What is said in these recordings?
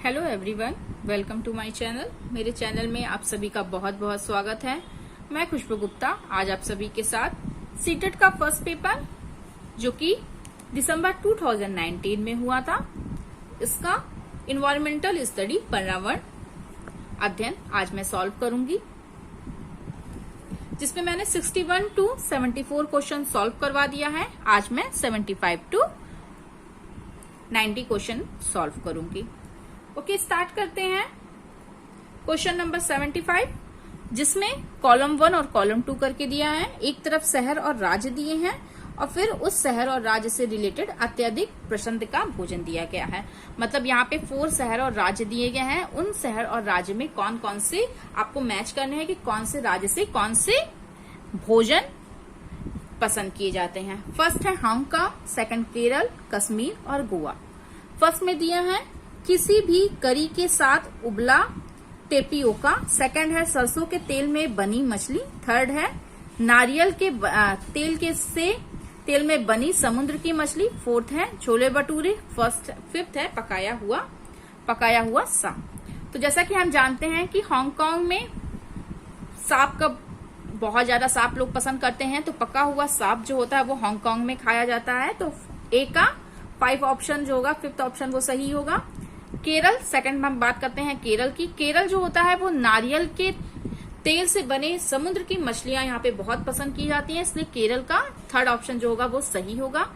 Hello everyone, welcome to my channel. मेरे channel में आप सभी का बहुत बहुत स्वागत है। मैं खुशबू गुप्ता आज आप सभी के साथ सीटेट का फर्स्ट पेपर जो कि दिसंबर 2019 में हुआ था, इसका इन्वायरमेंटल स्टडी पर्यावरण अध्ययन आज मैं सॉल्व करूंगी, जिसमें मैंने 61 to 74 क्वेश्चन सॉल्व करवा दिया है। आज मैं 75 to 90 क्वेश्चन सॉल्व करूंगी। ओके, स्टार्ट करते हैं। क्वेश्चन नंबर 75, जिसमें कॉलम 1 और कॉलम 2 करके दिया है। एक तरफ शहर और राज्य दिए हैं और फिर उस शहर और राज्य से रिलेटेड अत्यधिक पसंद का भोजन दिया गया है। मतलब यहाँ पे 4 शहर और राज्य दिए गए हैं। उन शहर और राज्य में कौन कौन से आपको मैच करने हैं कि कौन से राज्य से कौन से भोजन पसंद किए जाते हैं। फर्स्ट है हांगकांग, सेकंड केरल, कश्मीर और गोवा। फर्स्ट में दिया है किसी भी करी के साथ उबला टेपियोका। सेकंड है सरसों के तेल में बनी मछली। थर्ड है नारियल के तेल में बनी समुद्र की मछली। फोर्थ है छोले भटूरे। फिफ्थ है पकाया हुआ सांप। तो जैसा कि हम जानते हैं कि हांगकांग में सांप का बहुत ज्यादा सांप लोग पसंद करते हैं, तो पका हुआ सांप जो होता है वो हांगकांग में खाया जाता है। तो ए का 5 ऑप्शन जो होगा, 5th ऑप्शन वो सही होगा। केरल, सेकंड में हम बात करते हैं केरल की। केरल जो होता है वो नारियल के तेल से बने समुद्र की मछलियां यहाँ पे बहुत पसंद की जाती हैं, इसलिए केरल का 3rd ऑप्शन जो होगा वो सही होगा।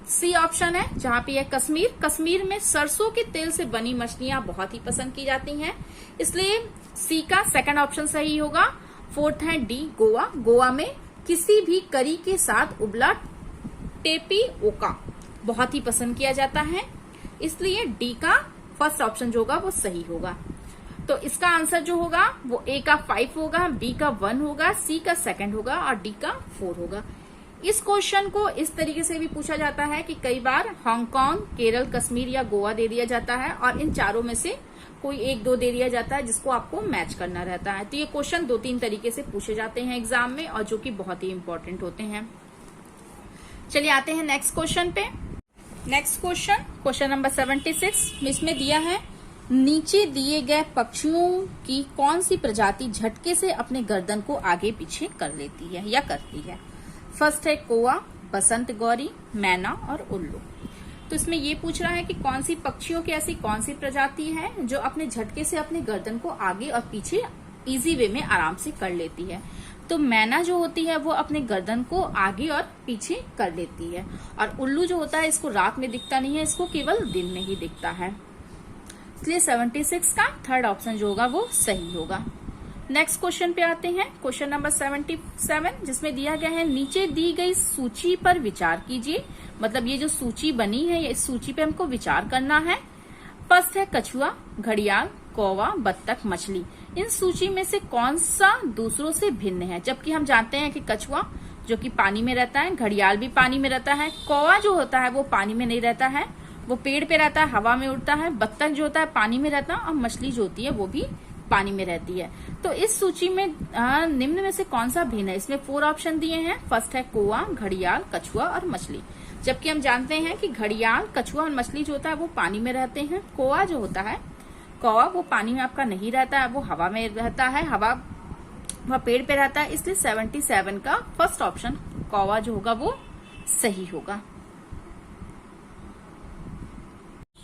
सी ऑप्शन है जहां पे है कश्मीर। कश्मीर में सरसों के तेल से बनी मछलियां बहुत ही पसंद की जाती हैं, इसलिए सी का 2nd ऑप्शन सही होगा। फोर्थ है डी गोवा। गोवा में किसी भी करी के साथ उबला टेपियोका बहुत ही पसंद किया जाता है, इसलिए डी का 1st ऑप्शन जो होगा वो सही होगा। तो इसका आंसर जो होगा वो ए का 5 होगा, बी का 1 होगा, सी का 2nd होगा और डी का 4 होगा। इस क्वेश्चन को इस तरीके से भी पूछा जाता है कि कई बार हांगकांग, केरल, कश्मीर या गोवा दे दिया जाता है और इन चारों में से कोई 1-2 दे दिया जाता है जिसको आपको मैच करना रहता है। तो ये क्वेश्चन 2-3 तरीके से पूछे जाते हैं एग्जाम में और जो कि बहुत ही इंपॉर्टेंट होते हैं। चलिए आते हैं नेक्स्ट क्वेश्चन पे। नेक्स्ट क्वेश्चन नंबर 76 इसमें दिया है नीचे दिए गए पक्षियों की कौन सी प्रजाति झटके से अपने गर्दन को आगे पीछे कर लेती है या करती है। फर्स्ट है कौवा, बसंत गौरी, मैना और उल्लू। तो इसमें ये पूछ रहा है कि कौन सी पक्षियों की ऐसी कौन सी प्रजाति है जो अपने झटके से अपने गर्दन को आगे और पीछे इजी वे में आराम से कर लेती है। तो मैना जो होती है वो अपने गर्दन को आगे और पीछे कर लेती है, और उल्लू जो होता है इसको रात में दिखता नहीं है, इसको केवल दिन में ही दिखता है, इसलिए 76 का 3rd ऑप्शन जो होगा वो सही होगा। नेक्स्ट क्वेश्चन पे आते हैं। क्वेश्चन नंबर 77 जिसमें दिया गया है नीचे दी गई सूची पर विचार कीजिए। मतलब ये जो सूची बनी है इस सूची पे हमको विचार करना है। फर्स्ट है कछुआ, घड़ियाल, कौवा, बत्तख, मछली। इन सूची में से कौन सा दूसरों से भिन्न है। जबकि हम जानते हैं कि कछुआ जो कि पानी में रहता है, घड़ियाल भी पानी में रहता है, कौवा जो होता है वो पानी में नहीं रहता है, वो पेड़ पे रहता है, हवा में उड़ता है, बत्तख जो होता है पानी में रहता है और मछली जो होती है वो भी पानी में रहती है। तो इस सूची में निम्न में से कौन सा भिन्न है। इसमें 4 ऑप्शन दिए हैं। फर्स्ट है कौवा, घड़ियाल, कछुआ और मछली। जबकि हम जानते हैं कि घड़ियाल, कछुआ और मछली जो होता है वो पानी में रहते हैं। कौवा जो होता है, कौवा वो पानी में आपका नहीं रहता है, वो हवा में रहता है, वह पेड़ पे रहता है, इसलिए 77 का 1st ऑप्शन कौवा जो होगा वो सही होगा।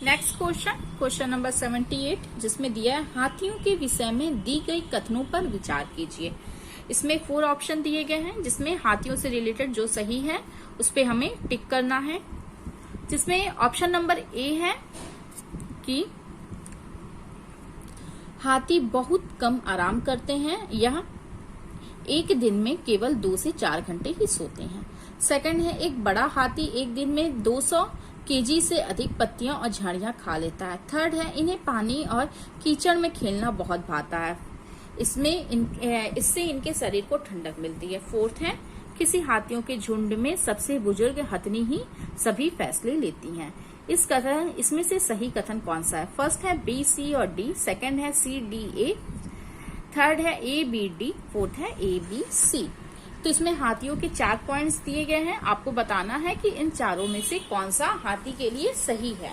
नेक्स्ट क्वेश्चन नंबर 78 जिसमें दिया है हाथियों के विषय में दी गई कथनों पर विचार कीजिए। इसमें 4 ऑप्शन दिए गए हैं, जिसमें हाथियों से रिलेटेड जो सही है उस पे हमें टिक करना है। जिसमें ऑप्शन नंबर ए है कि हाथी बहुत कम आराम करते हैं, यह एक दिन में केवल 2 से 4 घंटे ही सोते हैं। सेकंड है एक बड़ा हाथी एक दिन में 200 केजी से अधिक पत्तियां और झाड़ियां खा लेता है। थर्ड है इन्हें पानी और कीचड़ में खेलना बहुत भाता है, इससे इनके शरीर को ठंडक मिलती है। फोर्थ है किसी हाथियों के झुंड में सबसे बुजुर्ग हथनी ही सभी फैसले लेती हैं। इसमें से सही कथन कौन सा है। फर्स्ट है बी, सी और डी, सेकंड है सी, डी, ए, थर्ड है ए, बी, डी, फोर्थ है ए, बी, सी। तो इसमें हाथियों के 4 पॉइंट्स दिए गए हैं। आपको बताना है कि इन चारों में से कौन सा हाथी के लिए सही है।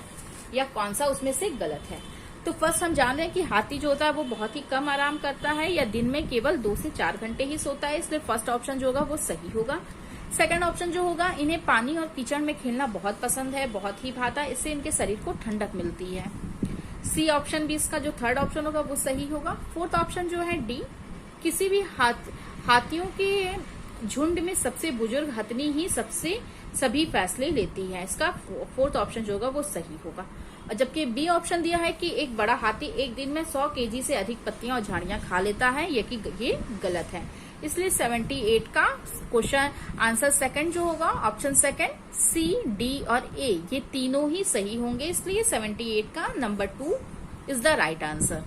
या कौन सा उसमें से गलत है। तो फर्स्ट हम जान रहे हैं कि हाथी जो होता है वो बहुत ही कम आराम करता है या दिन में केवल 2 से 4 घंटे ही सोता है, इसलिए फर्स्ट ऑप्शन जो होगा वो सही होगा। सेकंड ऑप्शन जो होगा, इन्हें पानी और कीचड़ में खेलना बहुत पसंद है, बहुत ही भाता है, इससे इनके शरीर को ठंडक मिलती है। सी ऑप्शन भी इसका जो थर्ड ऑप्शन होगा वो सही होगा। फोर्थ ऑप्शन जो है डी, किसी भी हाथियों के झुंड में सबसे बुजुर्ग हथनी ही सभी फैसले लेती है, इसका फोर्थ ऑप्शन जो होगा वो सही होगा। और जबकि बी ऑप्शन दिया है कि एक बड़ा हाथी एक दिन में 100 केजी से अधिक पत्तियां और झाड़ियां खा लेता है, ये गलत है, इसलिए 78 का क्वेश्चन आंसर सेकंड जो होगा, ऑप्शन सेकंड सी, डी और ए ये तीनों ही सही होंगे, इसलिए 78 का number 2 is the right answer.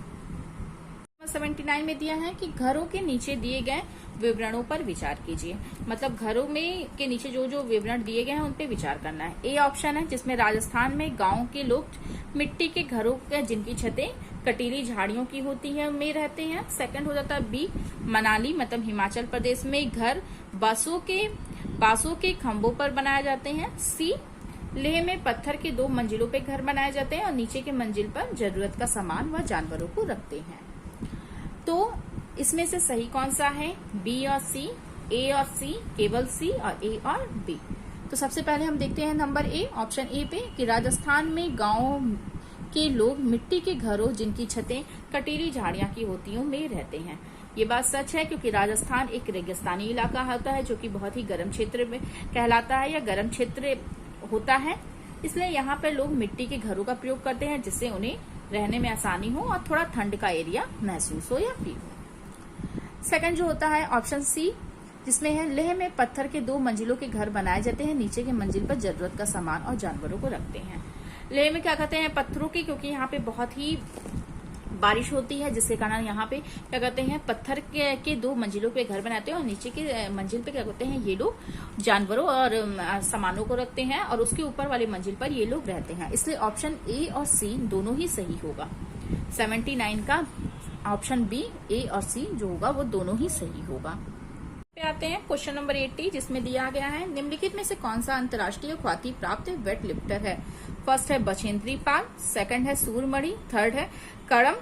79 में दिया है कि घरों के नीचे दिए गए विवरणों पर विचार कीजिए, मतलब घरों में के नीचे जो जो विवरण दिए गए हैं उन पे विचार करना है। ए ऑप्शन है जिसमें राजस्थान में गांव के लोग मिट्टी के घरों के जिनकी छतें कटीली झाड़ियों की होती है में रहते हैं। सेकंड हो जाता है बी, मनाली मतलब हिमाचल प्रदेश में घर बांसों के खंभों पर बनाए जाते हैं। सी, लेह में पत्थर के 2 मंजिलों पे घर बनाए जाते हैं और नीचे के मंजिल पर जरूरत का सामान व जानवरों को रखते हैं। तो इसमें से सही कौन सा है, बी और सी, ए और सी, केवल सी और ए और बी। तो सबसे पहले हम देखते हैं नंबर ए, ऑप्शन ए पे कि राजस्थान में गांव के लोग मिट्टी के घरों जिनकी छतें कटीली झाड़ियां की होती हैं में रहते हैं। ये बात सच है क्योंकि राजस्थान एक रेगिस्तानी इलाका होता है जो कि बहुत ही गर्म क्षेत्र में कहलाता है या गर्म क्षेत्र होता है, इसलिए यहाँ पर लोग मिट्टी के घरों का प्रयोग करते हैं जिससे उन्हें रहने में आसानी हो और थोड़ा ठंड का एरिया महसूस हो या फील हो। सेकंड जो होता है ऑप्शन सी, जिसमें है लेह में पत्थर के 2 मंजिलों के घर बनाए जाते हैं, नीचे के मंजिल पर जरूरत का सामान और जानवरों को रखते हैं। लेह में क्या कहते हैं, पत्थरों की, क्योंकि यहाँ पे बहुत ही बारिश होती है जिसके कारण यहाँ पे क्या कहते हैं पत्थर के 2 मंजिलों पे घर बनाते हैं और नीचे के मंजिल पे क्या करते हैं ये लोग जानवरों और सामानों को रखते हैं और उसके ऊपर वाले मंजिल पर ये लोग रहते हैं, इसलिए ऑप्शन ए और सी दोनों ही सही होगा। 79 का ऑप्शन बी, ए और सी जो होगा वो दोनों ही सही होगा। पे आते हैं क्वेश्चन नंबर 80 जिसमें दिया गया है निम्नलिखित में से कौन सा अंतर्राष्ट्रीय ख्याति प्राप्त वेट लिफ्टर है। फर्स्ट है बछेंद्री पाल, सेकंड है सूरमणि, थर्ड है कड़म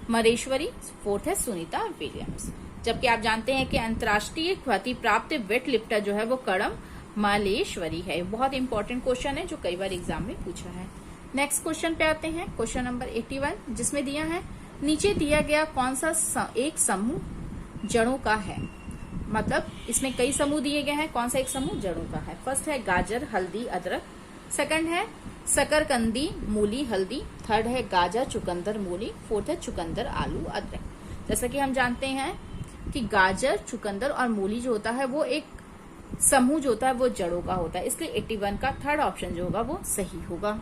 मरेश्वरी, फोर्थ है सुनीता विलियम्स। जबकि आप जानते हैं कि अंतर्राष्ट्रीय ख्याति प्राप्त वेट लिफ्टर जो है वो कड़म मलेश्वरी है। बहुत इंपॉर्टेंट क्वेश्चन है जो कई बार एग्जाम में पूछा है। नेक्स्ट क्वेश्चन पे आते हैं क्वेश्चन नंबर 81 जिसमें दिया है नीचे दिया गया कौन सा एक समूह जड़ों का है, मतलब इसमें कई समूह दिए गए हैं, कौन सा एक समूह जड़ों का है। फर्स्ट है गाजर हल्दी अदरक, सेकंड है शकरकंदी मूली हल्दी, थर्ड है गाजर चुकंदर मूली, फोर्थ है चुकंदर आलू अदरक। जैसा कि हम जानते हैं कि गाजर चुकंदर और मूली जो होता है वो एक समूह जो होता है वो जड़ों का होता है, इसलिए 81 का थर्ड ऑप्शन जो होगा वो सही होगा।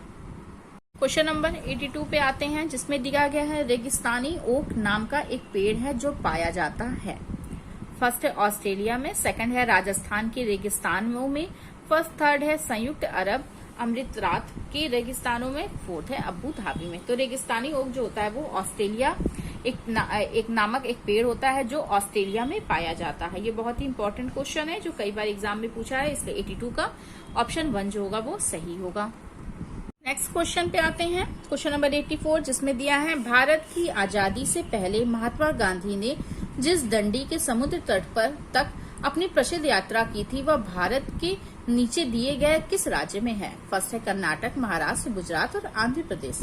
क्वेश्चन नंबर 82 पे आते हैं जिसमें दिया गया है रेगिस्तानी ओक नाम का एक पेड़ है जो पाया जाता है। फर्स्ट है ऑस्ट्रेलिया में, सेकंड है राजस्थान के रेगिस्तानों में, फर्स्ट थर्ड है संयुक्त अरब अमीरात के रेगिस्तानों में, फोर्थ है अबू धाबी में। तो रेगिस्तानी ओक जो होता है वो ऑस्ट्रेलिया एक नामक एक पेड़ होता है जो ऑस्ट्रेलिया में पाया जाता है। ये बहुत ही इंपॉर्टेंट क्वेश्चन है जो कई बार एग्जाम में पूछा है, इसलिए 82 का ऑप्शन 1 जो होगा वो सही होगा। नेक्स्ट क्वेश्चन पे आते हैं क्वेश्चन नंबर 84 जिसमें दिया है भारत की आजादी से पहले महात्मा गांधी ने जिस दंडी के समुद्र तट पर तक अपनी प्रसिद्ध यात्रा की थी वह भारत के नीचे दिए गए किस राज्य में है। फर्स्ट है कर्नाटक, महाराष्ट्र, गुजरात और आंध्र प्रदेश।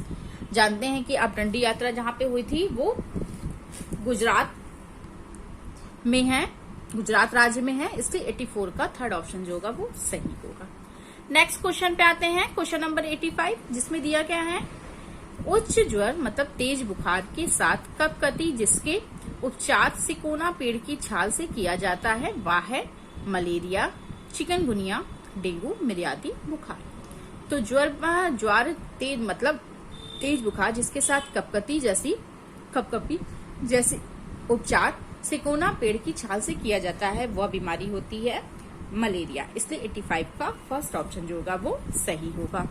जानते हैं कि अब दंडी यात्रा जहाँ पे हुई थी वो गुजरात में है, गुजरात राज्य में है, इसलिए 84 का थर्ड ऑप्शन जो होगा वो सही होगा। नेक्स्ट क्वेश्चन पे आते हैं क्वेश्चन नंबर 85 जिसमें दिया गया है उच्च ज्वर मतलब तेज बुखार के साथ कपकती जिसके उपचार सिकोना पेड़ की छाल से किया जाता है वह है मलेरिया, चिकनगुनिया, डेंगू, मिर्यादी बुखार। तो ज्वर तेज मतलब तेज बुखार जिसके साथ कपकपी जैसी उपचार सिकोना पेड़ की छाल से किया जाता है वह बीमारी होती है मलेरिया, इसलिए 85 का फर्स्ट ऑप्शन जो होगा वो सही होगा।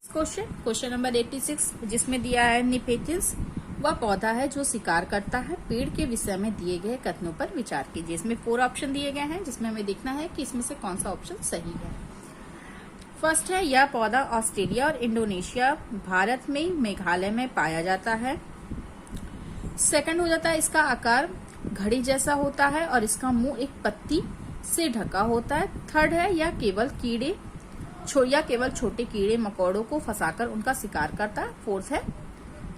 क्वेश्चन नंबर 86 जिसमें दिया है निपेटिस वह पौधा है जो शिकार करता है, पेड़ के विषय में दिए गए कथनों पर विचार कीजिए। इसमें 4 ऑप्शन दिए गए हैं जिसमें हमें देखना है कि इसमें से कौन सा ऑप्शन सही है। फर्स्ट है यह पौधा ऑस्ट्रेलिया और इंडोनेशिया, भारत में मेघालय में पाया जाता है। सेकंड हो जाता है इसका आकार घड़ी जैसा होता है और इसका मुंह एक पत्ती से ढका होता है। थर्ड है यह केवल छोटे कीड़े मकोड़ों को फंसाकर उनका शिकार करता है। फोर्थ है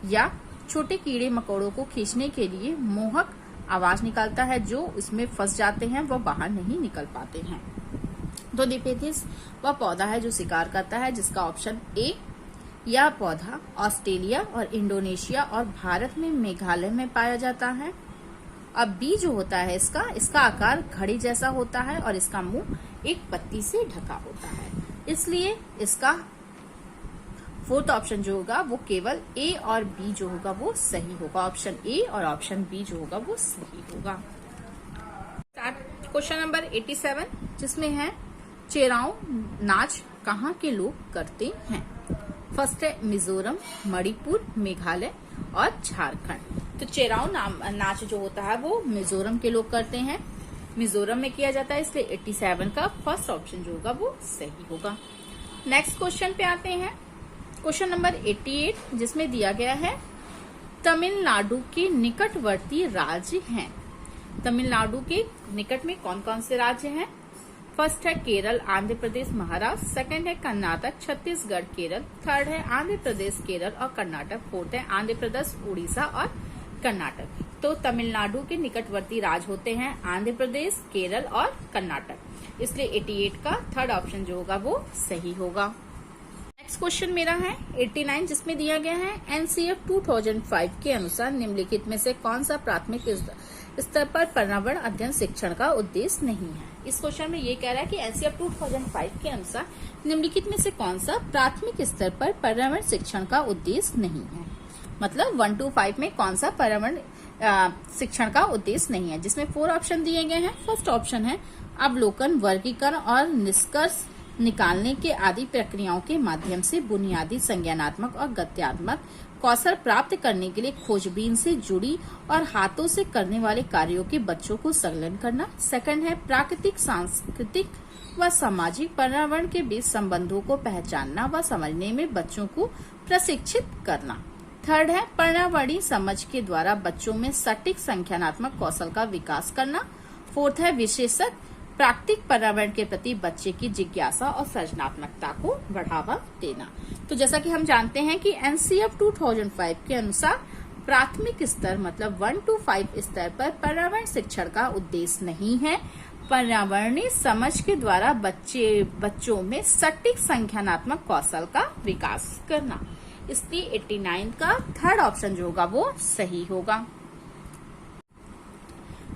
या छोटे कीड़े मकोड़ों को खींचने के लिए मोहक आवाज निकालता है, जो इसमें फंस जाते हैं वह बाहर नहीं निकल पाते हैं। तो दिपेथिस वह पौधा है जो शिकार करता है, जिसका ऑप्शन ए। यह पौधा ऑस्ट्रेलिया और इंडोनेशिया और भारत में मेघालय में पाया जाता है। अब बी जो होता है इसका आकार घड़ी जैसा होता है और इसका मुंह एक पत्ती से ढका होता है, इसलिए इसका फोर्थ ऑप्शन जो होगा वो केवल ए और बी जो होगा वो सही होगा। ऑप्शन ए और ऑप्शन बी जो होगा वो सही होगा। क्वेश्चन नंबर 87 जिसमें है चेराओ नाच कहाँ के लोग करते हैं। फर्स्ट है मिजोरम, मणिपुर, मेघालय और झारखंड। तो चेराओ नाच जो होता है वो मिजोरम के लोग करते हैं, मिजोरम में किया जाता है, इसलिए 87 का फर्स्ट ऑप्शन जो होगा वो सही होगा। नेक्स्ट क्वेश्चन पे आते हैं, क्वेश्चन नंबर 88 जिसमें दिया गया है तमिलनाडु के निकटवर्ती राज्य हैं। तमिलनाडु के निकट में कौन कौन से राज्य हैं। फर्स्ट है केरल, आंध्र प्रदेश, महाराष्ट्र। सेकंड है कर्नाटक, छत्तीसगढ़, केरल। थर्ड है आंध्र प्रदेश, केरल और कर्नाटक। फोर्थ है आंध्र प्रदेश, उड़ीसा और कर्नाटक। तो तमिलनाडु के निकटवर्ती राज्य होते हैं आंध्र प्रदेश, केरल और कर्नाटक, इसलिए 88 का थर्ड ऑप्शन जो होगा वो सही होगा। नेक्स्ट क्वेश्चन मेरा है 89 जिसमें दिया गया है एनसीएफ 2005 के अनुसार निम्नलिखित में से कौन सा प्राथमिक स्तर पर पर्यावरण अध्ययन शिक्षण का उद्देश्य नहीं है। इस क्वेश्चन में ये कह रहा है कि एनसीएफ 2005 के अनुसार निम्नलिखित में से कौन सा प्राथमिक स्तर पर पर्यावरण शिक्षण का उद्देश्य नहीं है। मतलब 1 to 5 में कौन सा पर्यावरण शिक्षण का उद्देश्य नहीं है, जिसमें 4 ऑप्शन दिए गए हैं। फर्स्ट ऑप्शन है अवलोकन, वर्गीकरण और निष्कर्ष निकालने के आदि प्रक्रियाओं के माध्यम से बुनियादी संज्ञानात्मक और गत्यात्मक कौशल प्राप्त करने के लिए खोजबीन से जुड़ी और हाथों से करने वाले कार्यों के बच्चों को संलग्न करना। सेकंड है प्राकृतिक, सांस्कृतिक व सामाजिक पर्यावरण के बीच संबंधों को पहचानना व समझने में बच्चों को प्रशिक्षित करना। थर्ड है पर्यावरणीय समझ के द्वारा बच्चों में सटीक संख्यानात्मक कौशल का विकास करना। फोर्थ है विशेषक प्राकृतिक पर्यावरण के प्रति बच्चे की जिज्ञासा और सृजनात्मकता को बढ़ावा देना। तो जैसा कि हम जानते हैं कि एनसीएफ 2005 के अनुसार प्राथमिक स्तर मतलब 1 to 5 स्तर पर पर्यावरण शिक्षण का उद्देश्य नहीं है। पर्यावरणीय समझ के द्वारा बच्चों में सटीक संख्यानात्मक कौशल का विकास करना, इसलिए 89 का थर्ड ऑप्शन जो होगा वो सही होगा।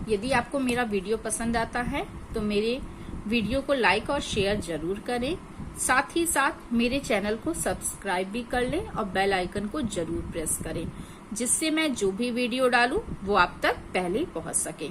यदि आपको मेरा वीडियो पसंद आता है तो मेरे वीडियो को लाइक और शेयर जरूर करें, साथ ही साथ मेरे चैनल को सब्सक्राइब भी कर लें और बेल आइकन को जरूर प्रेस करें, जिससे मैं जो भी वीडियो डालूं वो आप तक पहले पहुंच सके।